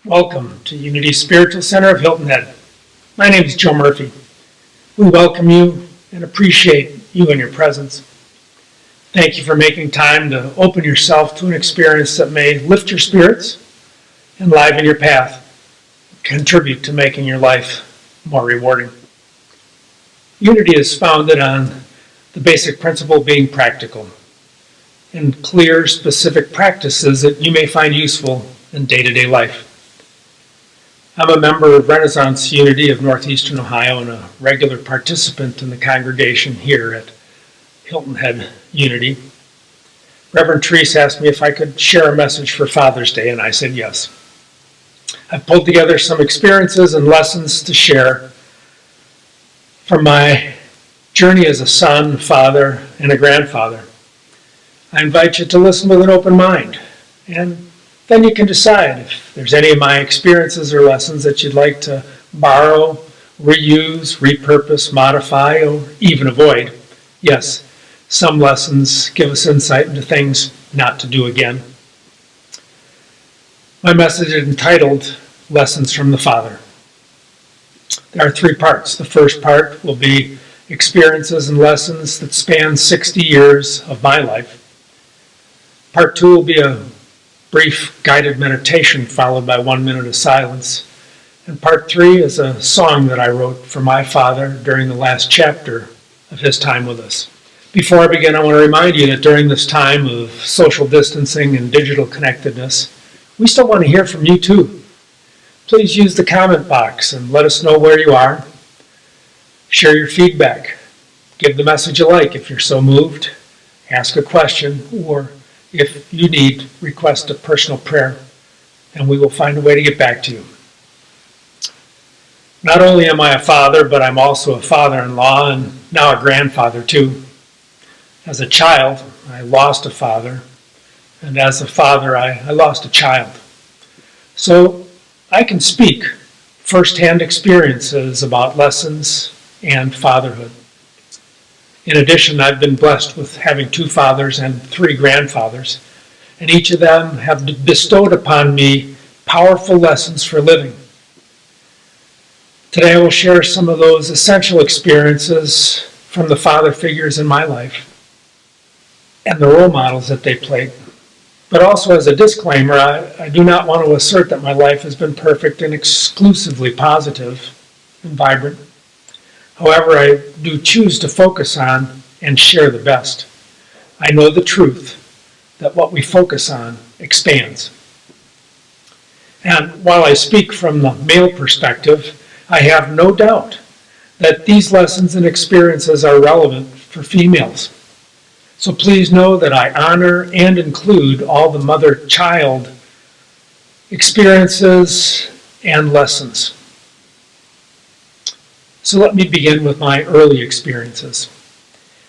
Welcome to Unity Spiritual Center of Hilton Head. My name is Joe Murphy. We welcome you and appreciate you and your presence. Thank you for making time to open yourself to an experience that may lift your spirits, enliven your path, contribute to making your life more rewarding. Unity is founded on the basic principle being practical and clear, specific practices that you may find useful in day-to-day life. I'm a member of Renaissance Unity of Northeastern Ohio and a regular participant in the congregation here at Hilton Head Unity. Reverend Therese asked me if I could share a message for Father's Day, and I said yes. I've pulled together some experiences and lessons to share from my journey as a son, father, and a grandfather. I invite you to listen with an open mind, and then you can decide if there's any of my experiences or lessons that you'd like to borrow, reuse, repurpose, modify, or even avoid. Yes, some lessons give us insight into things not to do again. My message is entitled Lessons from the Father. There are 3 parts. The first part will be experiences and lessons that span 60 years of my life. Part 2 will be a brief guided meditation followed by 1 minute of silence. And part 3 is a song that I wrote for my father during the last chapter of his time with us. Before I begin, I want to remind you that during this time of social distancing and digital connectedness, we still want to hear from you too. Please use the comment box and let us know where you are. Share your feedback. Give the message you like if you're so moved. Ask a question, or if you need, request a personal prayer, and we will find a way to get back to you. Not only am I a father, but I'm also a father-in-law and now a grandfather too. As a child, I lost a father, and as a father, I lost a child. So I can speak firsthand experiences about lessons and fatherhood. In addition, I've been blessed with having 2 fathers and 3 grandfathers, and each of them have bestowed upon me powerful lessons for living. Today I will share some of those essential experiences from the father figures in my life and the role models that they played. But also as a disclaimer, I do not want to assert that my life has been perfect and exclusively positive and vibrant. However, I do choose to focus on and share the best. I know the truth that what we focus on expands. And while I speak from the male perspective, I have no doubt that these lessons and experiences are relevant for females. So please know that I honor and include all the mother-child experiences and lessons. So let me begin with my early experiences.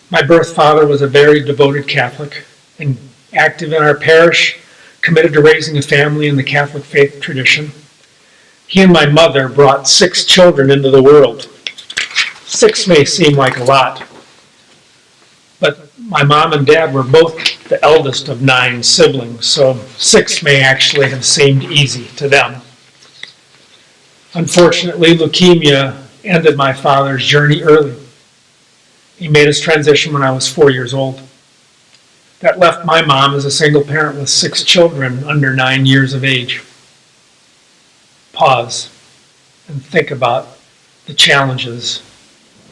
My birth father was a very devoted Catholic and active in our parish, committed to raising a family in the Catholic faith tradition. He and my mother brought 6 children into the world. 6 may seem like a lot, but my mom and dad were both the eldest of 9 siblings, so 6 may actually have seemed easy to them. Unfortunately, leukemia ended my father's journey early. He made his transition when I was 4 years old. That left my mom as a single parent with 6 children under 9 years of age. Pause and think about the challenges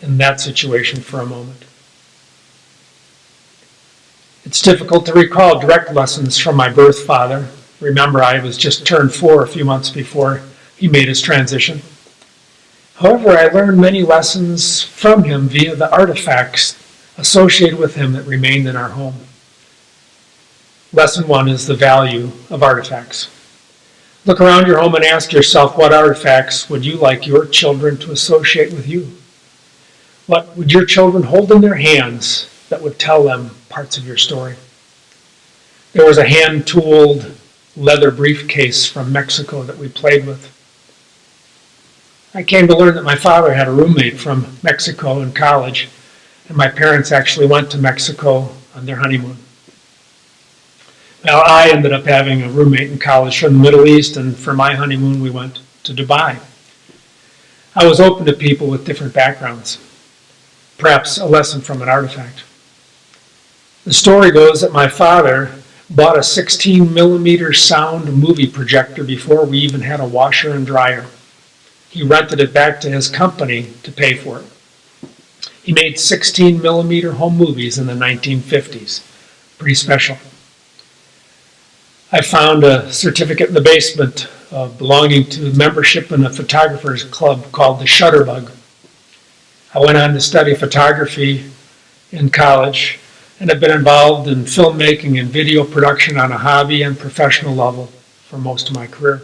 in that situation for a moment. It's difficult to recall direct lessons from my birth father. Remember, I was just turned 4 a few months before he made his transition. However, I learned many lessons from him via the artifacts associated with him that remained in our home. Lesson 1 is the value of artifacts. Look around your home and ask yourself, what artifacts would you like your children to associate with you? What would your children hold in their hands that would tell them parts of your story? There was a hand-tooled leather briefcase from Mexico that we played with. I came to learn that my father had a roommate from Mexico in college, and my parents actually went to Mexico on their honeymoon. Well, I ended up having a roommate in college from the Middle East, and for my honeymoon, we went to Dubai. I was open to people with different backgrounds, perhaps a lesson from an artifact. The story goes that my father bought a 16 millimeter sound movie projector before we even had a washer and dryer. He rented it back to his company to pay for it. He made 16 millimeter home movies in the 1950s. Pretty special. I found a certificate in the basement belonging to membership in a photographer's club called the Shutterbug. I went on to study photography in college and have been involved in filmmaking and video production on a hobby and professional level for most of my career.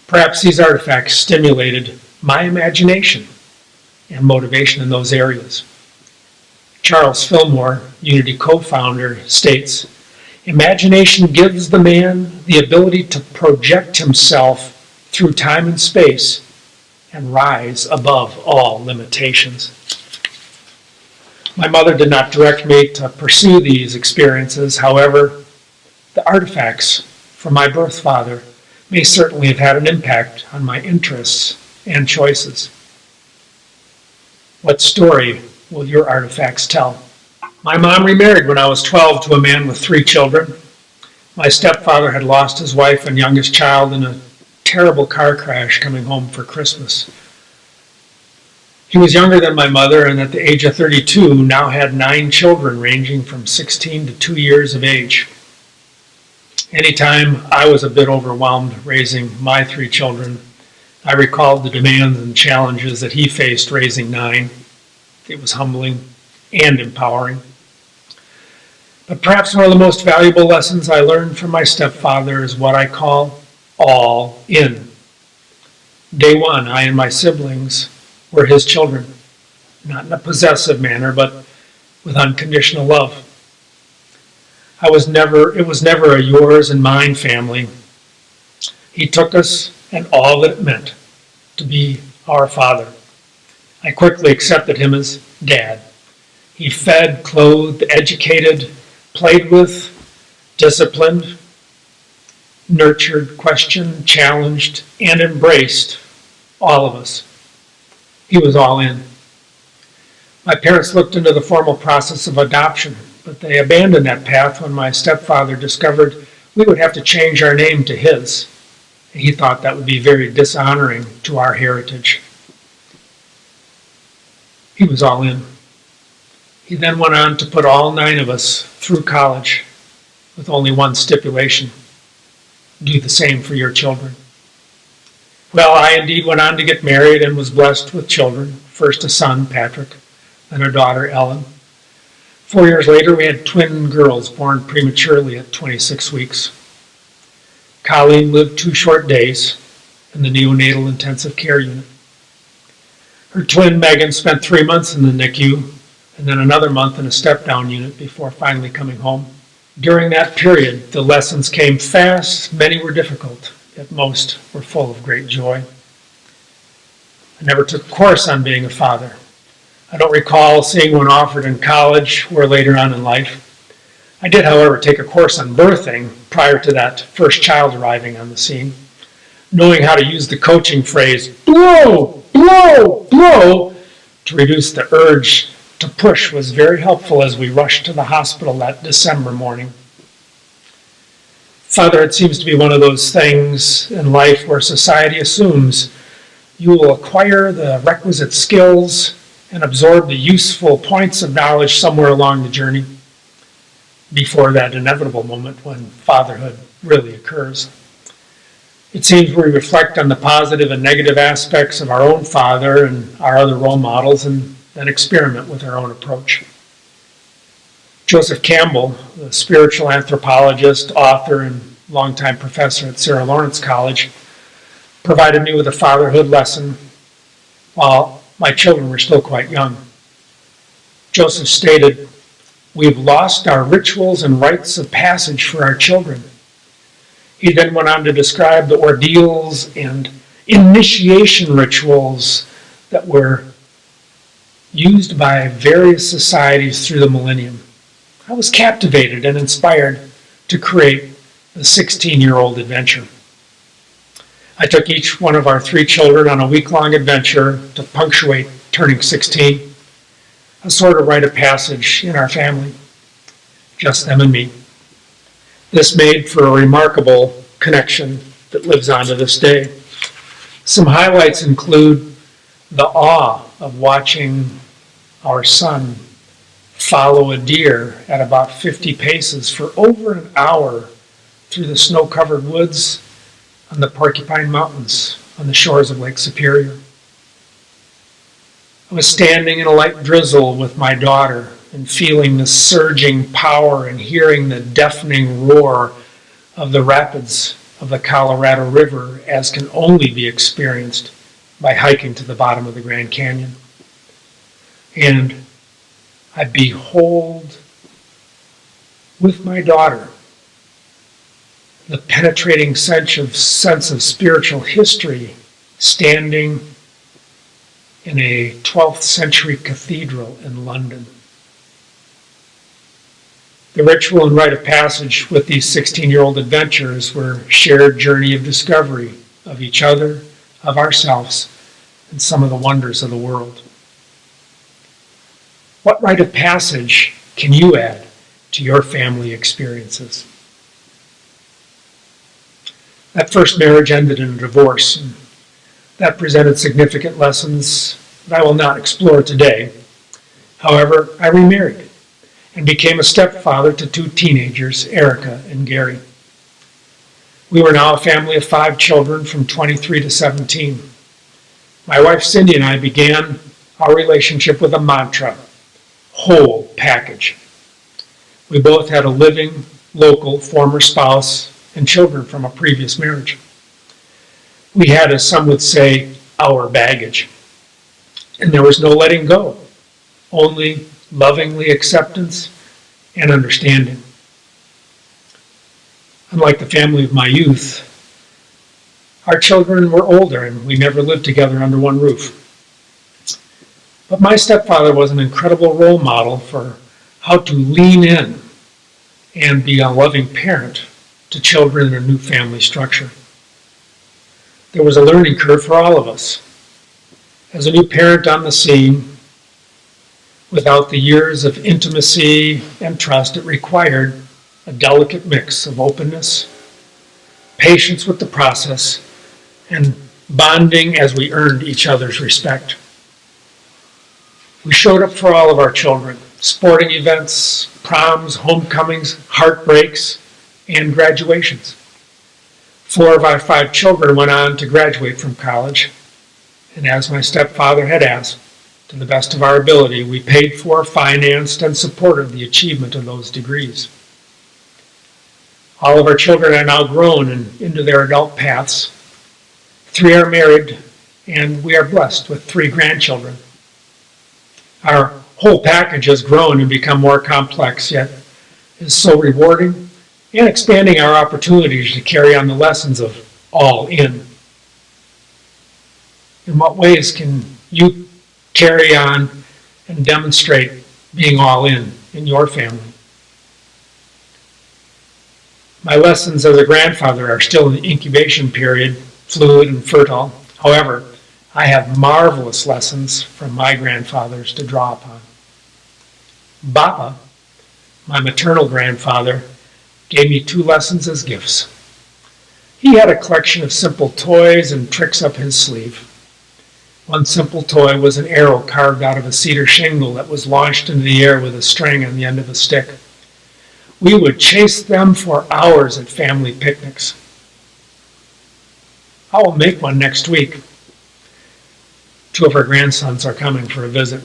Perhaps these artifacts stimulated my imagination and motivation in those areas. Charles Fillmore, Unity co-founder, states, "Imagination gives the man the ability to project himself through time and space and rise above all limitations." My mother did not direct me to pursue these experiences. However, the artifacts from my birth father may certainly have had an impact on my interests and choices. What story will your artifacts tell? My mom remarried when I was 12 to a man with 3 children. My stepfather had lost his wife and youngest child in a terrible car crash coming home for Christmas. He was younger than my mother, and at the age of 32 now had 9 children ranging from 16 to 2 years of age. Anytime I was a bit overwhelmed raising my 3 children, I recalled the demands and challenges that he faced raising 9. It was humbling and empowering. But perhaps one of the most valuable lessons I learned from my stepfather is what I call all in. Day one, I and my siblings were his children, not in a possessive manner, but with unconditional love. It was never a yours and mine family. He took us and all that it meant to be our father. I quickly accepted him as Dad. He fed, clothed, educated, played with, disciplined, nurtured, questioned, challenged, and embraced all of us. He was all in. My parents looked into the formal process of adoption, but they abandoned that path when my stepfather discovered we would have to change our name to his. He thought that would be very dishonoring to our heritage. He was all in. He then went on to put all 9 of us through college with only one stipulation: do the same for your children. Well, I indeed went on to get married and was blessed with children. First a son, Patrick, then a daughter, Ellen. 4 years later, we had twin girls born prematurely at 26 weeks. Colleen lived 2 short days in the neonatal intensive care unit. Her twin, Megan, spent 3 months in the NICU and then another month in a step-down unit before finally coming home. During that period, the lessons came fast, many were difficult, yet most were full of great joy. I never took a course on being a father. I don't recall seeing one offered in college or later on in life. I did, however, take a course on birthing prior to that first child arriving on the scene. Knowing how to use the coaching phrase, blow, blow, blow, to reduce the urge to push was very helpful as we rushed to the hospital that December morning. Fatherhood seems to be one of those things in life where society assumes you will acquire the requisite skills and absorb the useful points of knowledge somewhere along the journey before that inevitable moment when fatherhood really occurs. It seems we reflect on the positive and negative aspects of our own father and our other role models and then experiment with our own approach. Joseph Campbell, the spiritual anthropologist, author, and longtime professor at Sarah Lawrence College, provided me with a fatherhood lesson while my children were still quite young. Joseph stated, "We've lost our rituals and rites of passage for our children." He then went on to describe the ordeals and initiation rituals that were used by various societies through the millennium. I was captivated and inspired to create the 16-year-old adventure. I took each one of our 3 children on a week-long adventure to punctuate turning 16, a sort of rite of passage in our family, just them and me. This made for a remarkable connection that lives on to this day. Some highlights include the awe of watching our son follow a deer at about 50 paces for over an hour through the snow-covered woods on the Porcupine Mountains on the shores of Lake Superior. I was standing in a light drizzle with my daughter and feeling the surging power and hearing the deafening roar of the rapids of the Colorado River, as can only be experienced by hiking to the bottom of the Grand Canyon. And I behold with my daughter the penetrating sense of spiritual history standing in a 12th century cathedral in London. The ritual and rite of passage with these 16-year-old adventurers were a shared journey of discovery of each other, of ourselves, and some of the wonders of the world. What rite of passage can you add to your family experiences? That first marriage ended in a divorce, and that presented significant lessons that I will not explore today. However, I remarried and became a stepfather to 2 teenagers, Erica and Gary. We were now a family of 5 children from 23 to 17. My wife Cindy and I began our relationship with a mantra: whole package. We both had a living, local former spouse and children from a previous marriage. We had, as some would say, our baggage. And there was no letting go, only lovingly acceptance and understanding. Unlike the family of my youth, our children were older and we never lived together under one roof. But my stepfather was an incredible role model for how to lean in and be a loving parent to children in a new family structure. There was a learning curve for all of us. As a new parent on the scene, without the years of intimacy and trust, it required a delicate mix of openness, patience with the process, and bonding as we earned each other's respect. We showed up for all of our children: sporting events, proms, homecomings, heartbreaks, and graduations. 4 of our 5 children went on to graduate from college, and as my stepfather had asked, to the best of our ability, we paid for, financed, and supported the achievement of those degrees. All of our children are now grown and into their adult paths. 3 are married, and we are blessed with 3 grandchildren. Our whole package has grown and become more complex, yet is so rewarding and expanding our opportunities to carry on the lessons of all in. In what ways can you carry on and demonstrate being all in your family? My lessons as a grandfather are still in the incubation period, fluid and fertile. However, I have marvelous lessons from my grandfathers to draw upon. Bappa, my maternal grandfather, gave me 2 lessons as gifts. He had a collection of simple toys and tricks up his sleeve. One simple toy was an arrow carved out of a cedar shingle that was launched into the air with a string on the end of a stick. We would chase them for hours at family picnics. I will make one next week. 2 of our grandsons are coming for a visit.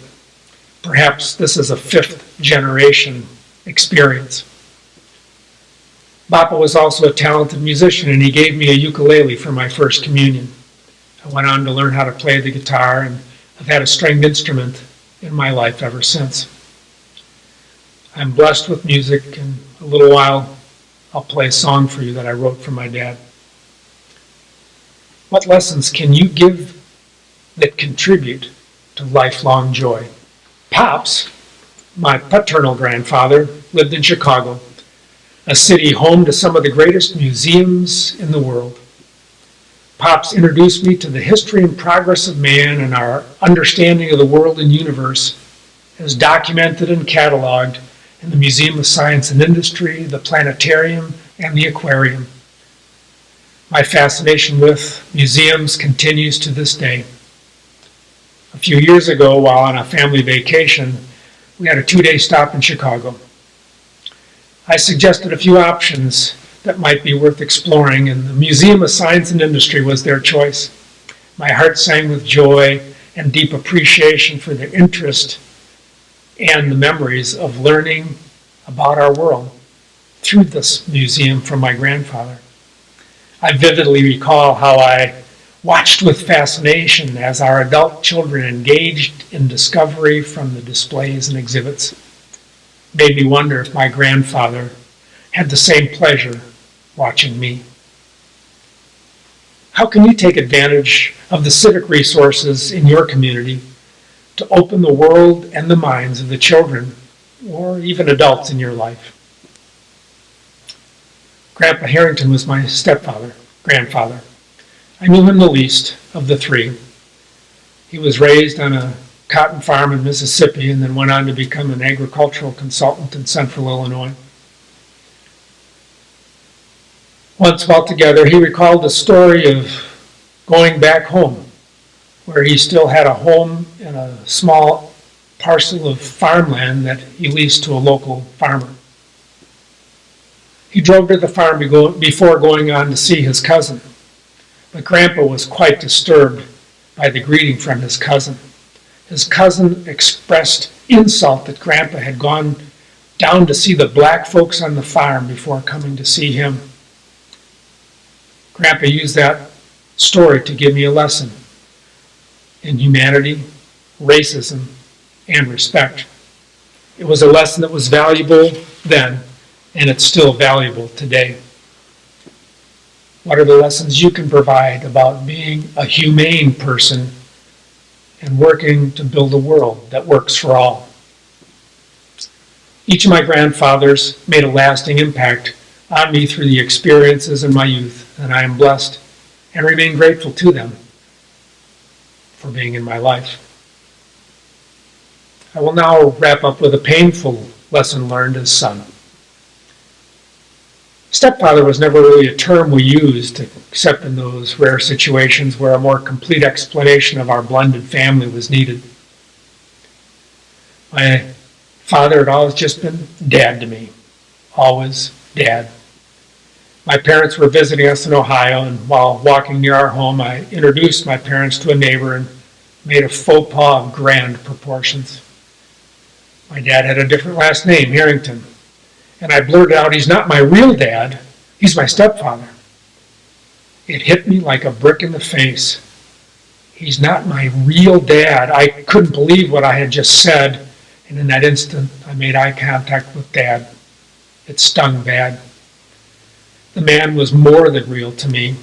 Perhaps this is a 5th generation experience. Bappa was also a talented musician, and he gave me a ukulele for my first communion. I went on to learn how to play the guitar, and I've had a stringed instrument in my life ever since. I'm blessed with music, and in a little while I'll play a song for you that I wrote for my dad. What lessons can you give that contribute to lifelong joy? Pops, my paternal grandfather, lived in Chicago. a city home to some of the greatest museums in the world. Pops introduced me to the history and progress of man and our understanding of the world and universe as documented and cataloged in the Museum of Science and Industry, the planetarium, and the aquarium. My fascination with museums continues to this day. A few years ago, while on a family vacation, we had a 2-day stop in Chicago. I suggested a few options that might be worth exploring, and the Museum of Science and Industry was their choice. My heart sang with joy and deep appreciation for their interest and the memories of learning about our world through this museum from my grandfather. I vividly recall how I watched with fascination as our adult children engaged in discovery from the displays and exhibits. Made me wonder if my grandfather had the same pleasure watching me. How can you take advantage of the civic resources in your community to open the world and the minds of the children or even adults in your life? Grandpa Harrington was my grandfather. I knew him the least of the three. He was raised on a cotton farm in Mississippi and then went on to become an agricultural consultant in central Illinois. Once while together, he recalled the story of going back home, where he still had a home and a small parcel of farmland that he leased to a local farmer. He drove to the farm before going on to see his cousin, but Grandpa was quite disturbed by the greeting from his cousin. His cousin expressed insult that Grandpa had gone down to see the black folks on the farm before coming to see him. Grandpa used that story to give me a lesson in humanity, racism, and respect. It was a lesson that was valuable then, and it's still valuable today. What are the lessons you can provide about being a humane person and working to build a world that works for all? Each of my grandfathers made a lasting impact on me through the experiences in my youth, and I am blessed and remain grateful to them for being in my life. I will now wrap up with a painful lesson learned as son. Stepfather was never really a term we used, except in those rare situations where a more complete explanation of our blended family was needed. My father had always just been Dad to me, always Dad. My parents were visiting us in Ohio, and while walking near our home, I introduced my parents to a neighbor and made a faux pas of grand proportions. My dad had a different last name, Harrington, and I blurted out, "He's not my real dad, he's my stepfather." It hit me like a brick in the face. He's not my real dad. I couldn't believe what I had just said, and in that instant, I made eye contact with Dad. It stung bad. The man was more than real to me.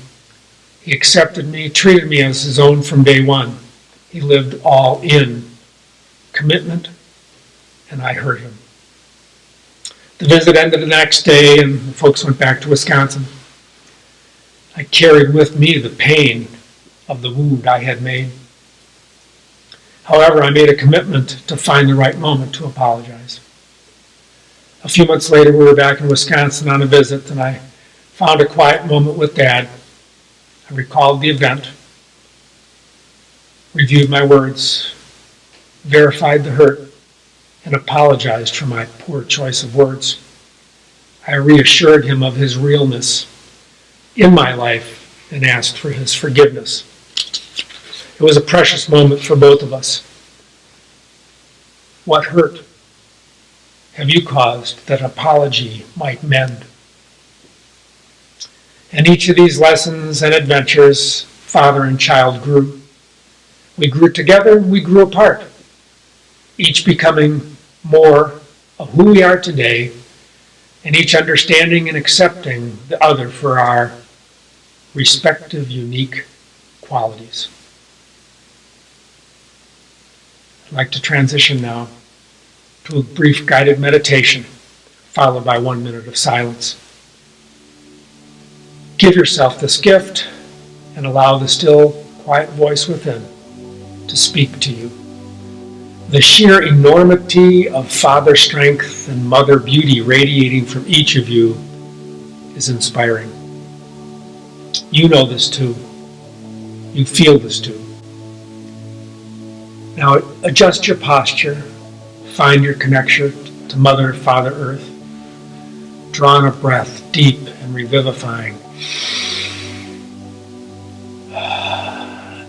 He accepted me, treated me as his own from day one. He lived all in commitment, and I hurt him. The visit ended the next day, and the folks went back to Wisconsin. I carried with me the pain of the wound I had made. However, I made a commitment to find the right moment to apologize. A few months later, we were back in Wisconsin on a visit, and I found a quiet moment with Dad. I recalled the event, reviewed my words, verified the hurt, and apologized for my poor choice of words. I reassured him of his realness in my life and asked for his forgiveness. It was a precious moment for both of us. What hurt have you caused that apology might mend? And each of these lessons and adventures, father and child grew. We grew together, we grew apart, each becoming more of who we are today, and each understanding and accepting the other for our respective unique qualities. I'd like to transition now to a brief guided meditation followed by 1 minute of silence. Give yourself this gift and allow the still, quiet voice within to speak to you. The sheer enormity of father strength and mother beauty radiating from each of you is inspiring. You know this too. You feel this too. Now adjust your posture. Find your connection to Mother, Father, Earth. Draw in a breath, deep and revivifying.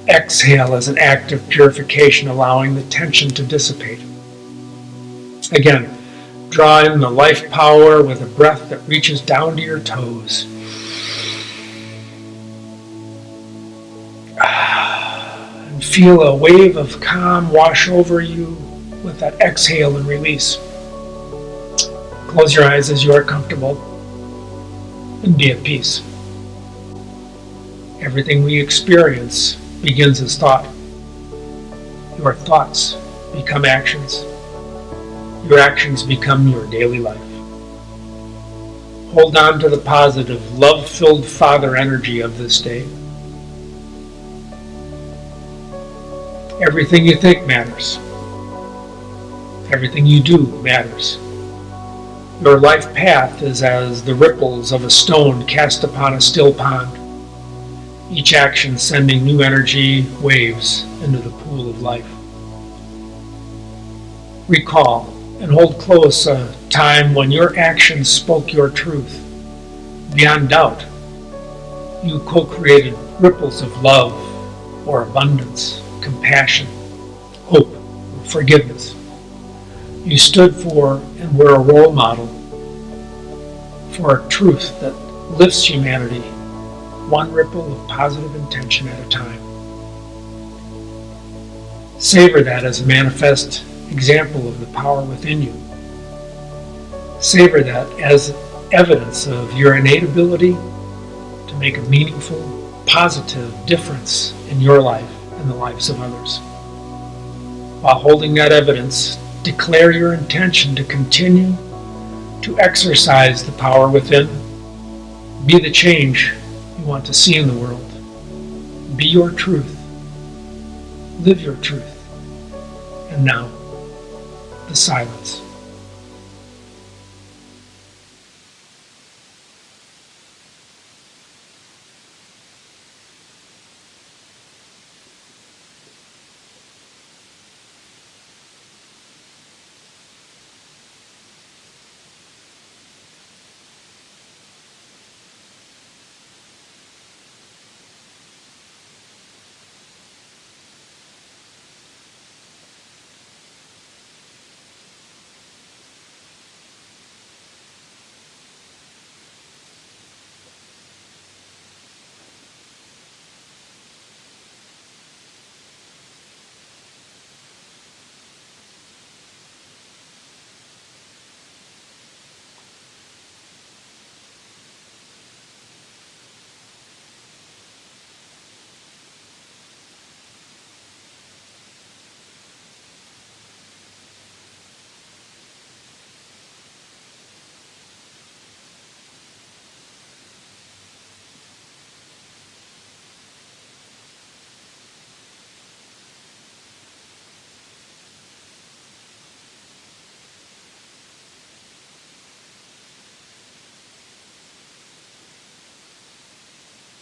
Exhale as an act of purification, allowing the tension to dissipate. Again, draw in the life power with a breath that reaches down to your toes. And feel a wave of calm wash over you with that exhale and release. Close your eyes as you are comfortable and be at peace. Everything we experience begins as thought. Your thoughts become actions. Your actions become your daily life. Hold on to the positive, love-filled Father energy of this day. Everything you think matters. Everything you do matters. Your life path is as the ripples of a stone cast upon a still pond, each action sending new energy waves into the pool of life. Recall and hold close a time when your actions spoke your truth. Beyond doubt, you co-created ripples of love or abundance, compassion, hope, or forgiveness. You stood for and were a role model for a truth that lifts humanity, one ripple of positive intention at a time. Savor that as a manifest example of the power within you. Savor that as evidence of your innate ability to make a meaningful, positive difference in your life and the lives of others. While holding that evidence, declare your intention to continue to exercise the power within. Be the change you want to see in the world. Be your truth. Live your truth. And now, the silence.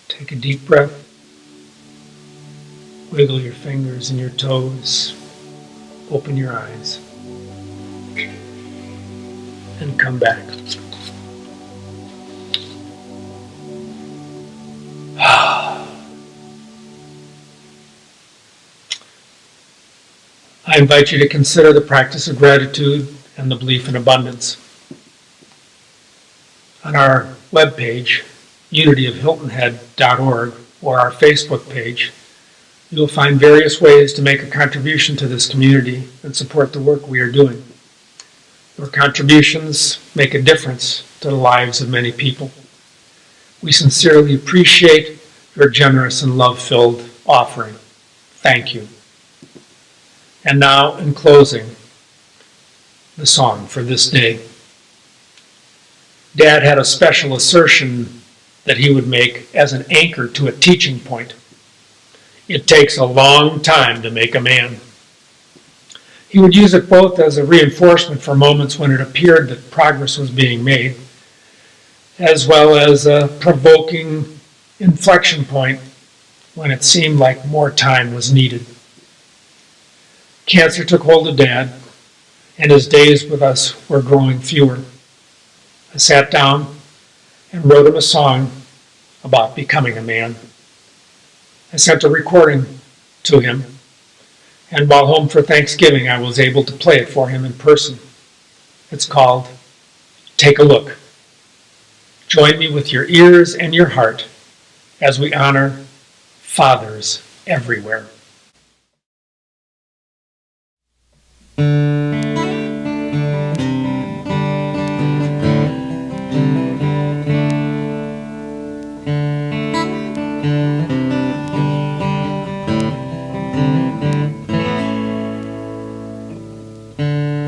Take a deep breath. Wiggle your fingers and your toes. Open your eyes. And come back. I invite you to consider the practice of gratitude and the belief in abundance. On our webpage, unityofhiltonhead.org, or our Facebook page, you will find various ways to make a contribution to this community and support the work we are doing. Your contributions make a difference to the lives of many people. We sincerely appreciate your generous and love-filled offering. Thank you. And now, in closing, the song for this day. Dad had a special assertion that he would make as an anchor to a teaching point. It takes a long time to make a man. He would use it both as a reinforcement for moments when it appeared that progress was being made, as well as a provoking inflection point when it seemed like more time was needed. Cancer took hold of Dad, and his days with us were growing fewer. I sat down and wrote him a song about becoming a man. I sent a recording to him, and while home for Thanksgiving, I was able to play it for him in person. It's called Take a Look. Join me with your ears and your heart as we honor fathers everywhere.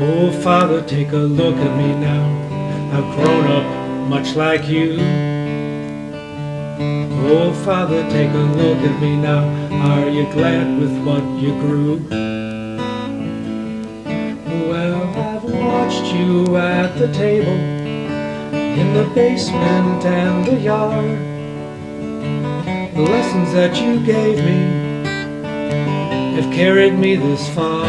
Oh, Father, take a look at me now. I've grown up much like you. Oh, Father, take a look at me now. Are you glad with what you grew? Well, I've watched you at the table, in the basement and the yard. The lessons that you gave me have carried me this far.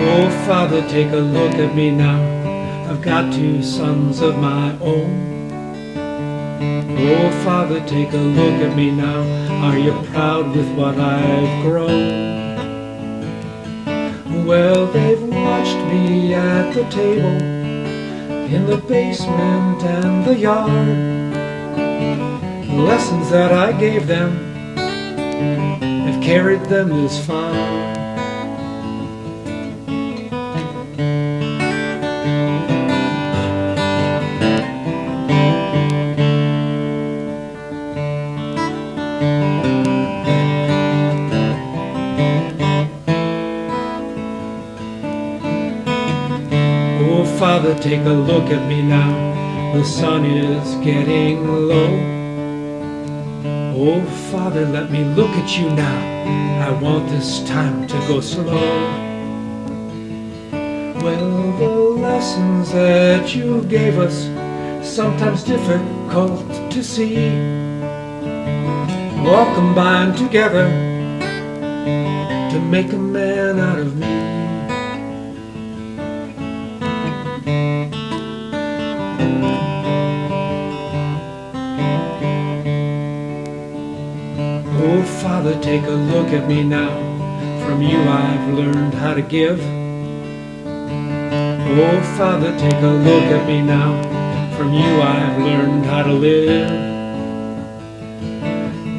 Oh, Father, take a look at me now. I've got two sons of my own. Oh, Father, take a look at me now. Are you proud with what I've grown? Well, they've watched me at the table, in the basement and the yard. The lessons that I gave them have carried them this far. Oh, Father, take a look at me now. The sun is getting low. Oh, Father, let me look at you now. I want this time to go slow. Well, the lessons that you gave us, sometimes difficult to see, all combined together to make a man out of me. Oh, Father, take a look at me now. From you I've learned how to give. Oh, Father, take a look at me now. From you I've learned how to live.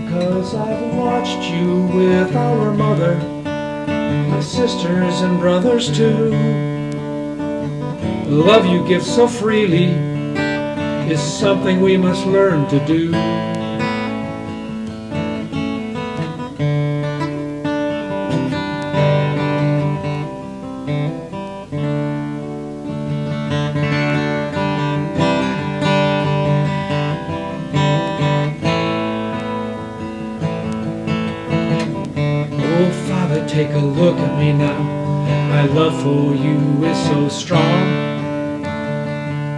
'Cause I've watched you with our mother, my sisters and brothers too. The love you give so freely is something we must learn to do. Oh, Father, take a look at me now. My love for you is so strong.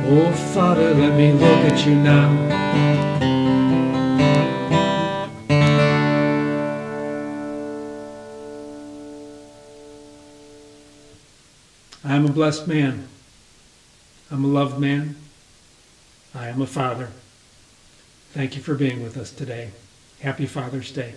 Oh, Father, let me look at you now. I am a blessed man. I'm a loved man. I am a father. Thank you for being with us today. Happy Father's Day.